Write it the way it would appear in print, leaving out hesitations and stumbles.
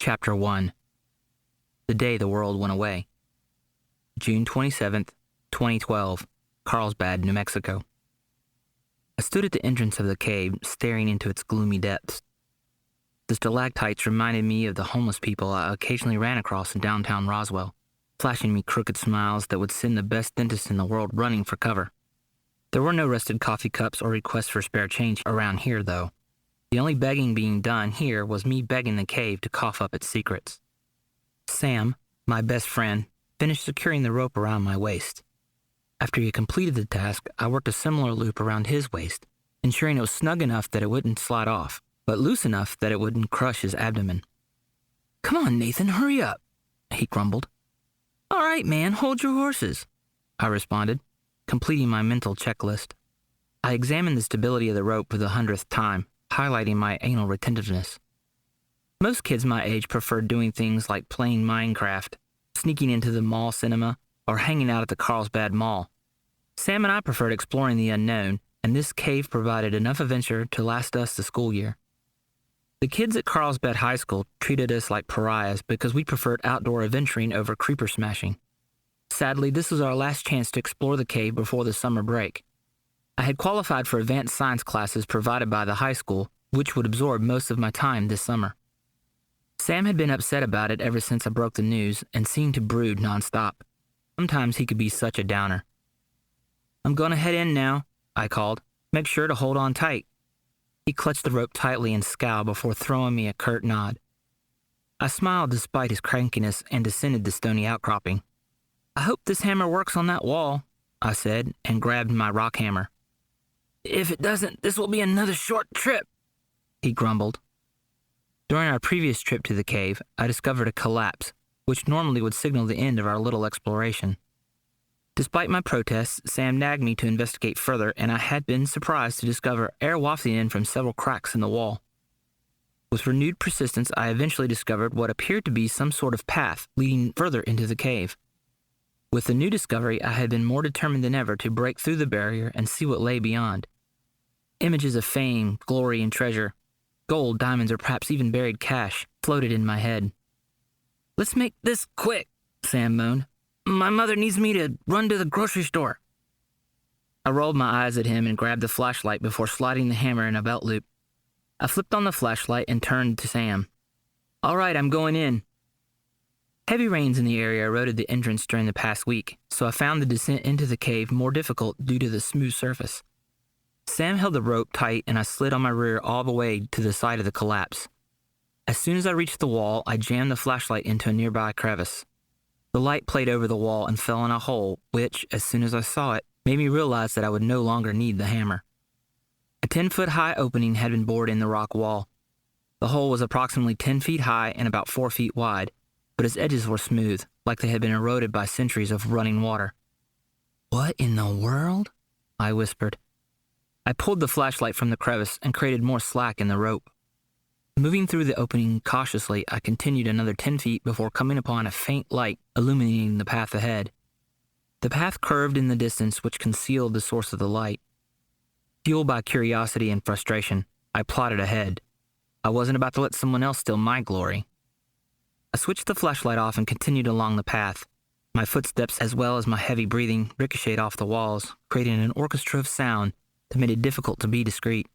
Chapter 1. The Day the World Went Away. June 27th, 2012, Carlsbad, New Mexico. I stood at the entrance of the cave, staring into its gloomy depths. The stalactites reminded me of the homeless people I occasionally ran across in downtown Roswell, flashing me crooked smiles that would send the best dentist in the world running for cover. There were no rusted coffee cups or requests for spare change around here, though. The only begging being done here was me begging the cave to cough up its secrets. Sam, my best friend, finished securing the rope around my waist. After he completed the task, I worked a similar loop around his waist, ensuring it was snug enough that it wouldn't slide off, but loose enough that it wouldn't crush his abdomen. "Come on, Nathan, hurry up," he grumbled. "All right, man, hold your horses," I responded, completing my mental checklist. I examined the stability of the rope for the 100th time, highlighting my anal retentiveness. Most kids my age preferred doing things like playing Minecraft, sneaking into the mall cinema, or hanging out at the Carlsbad Mall. Sam and I preferred exploring the unknown, and this cave provided enough adventure to last us the school year. The kids at Carlsbad High School treated us like pariahs because we preferred outdoor adventuring over creeper smashing. Sadly, this was our last chance to explore the cave before the summer break. I had qualified for advanced science classes provided by the high school, which would absorb most of my time this summer. Sam had been upset about it ever since I broke the news and seemed to brood nonstop. Sometimes he could be such a downer. "I'm going to head in now," I called. "Make sure to hold on tight." He clutched the rope tightly and scowled before throwing me a curt nod. I smiled despite his crankiness and descended the stony outcropping. "I hope this hammer works on that wall," I said, and grabbed my rock hammer. "If it doesn't, this will be another short trip," he grumbled. During our previous trip to the cave, I discovered a collapse, which normally would signal the end of our little exploration. Despite my protests, Sam nagged me to investigate further, and I had been surprised to discover air wafting in from several cracks in the wall. With renewed persistence, I eventually discovered what appeared to be some sort of path leading further into the cave. With the new discovery, I had been more determined than ever to break through the barrier and see what lay beyond. Images of fame, glory, and treasure, gold, diamonds, or perhaps even buried cash, floated in my head. "Let's make this quick," Sam moaned. "My mother needs me to run to the grocery store." I rolled my eyes at him and grabbed the flashlight before sliding the hammer in a belt loop. I flipped on the flashlight and turned to Sam. "All right, I'm going in." Heavy rains in the area eroded the entrance during the past week, so I found the descent into the cave more difficult due to the smooth surface. Sam held the rope tight and I slid on my rear all the way to the side of the collapse. As soon as I reached the wall, I jammed the flashlight into a nearby crevice. The light played over the wall and fell in a hole, which, as soon as I saw it, made me realize that I would no longer need the hammer. A 10-foot-high opening had been bored in the rock wall. The hole was approximately 10 feet high and about 4 feet wide, but its edges were smooth, like they had been eroded by centuries of running water. "What in the world?" I whispered. I pulled the flashlight from the crevice and created more slack in the rope. Moving through the opening cautiously, I continued another 10 feet before coming upon a faint light illuminating the path ahead. The path curved in the distance, which concealed the source of the light. Fueled by curiosity and frustration, I plodded ahead. I wasn't about to let someone else steal my glory. I switched the flashlight off and continued along the path. My footsteps, as well as my heavy breathing, ricocheted off the walls, creating an orchestra of sound that made it difficult to be discreet.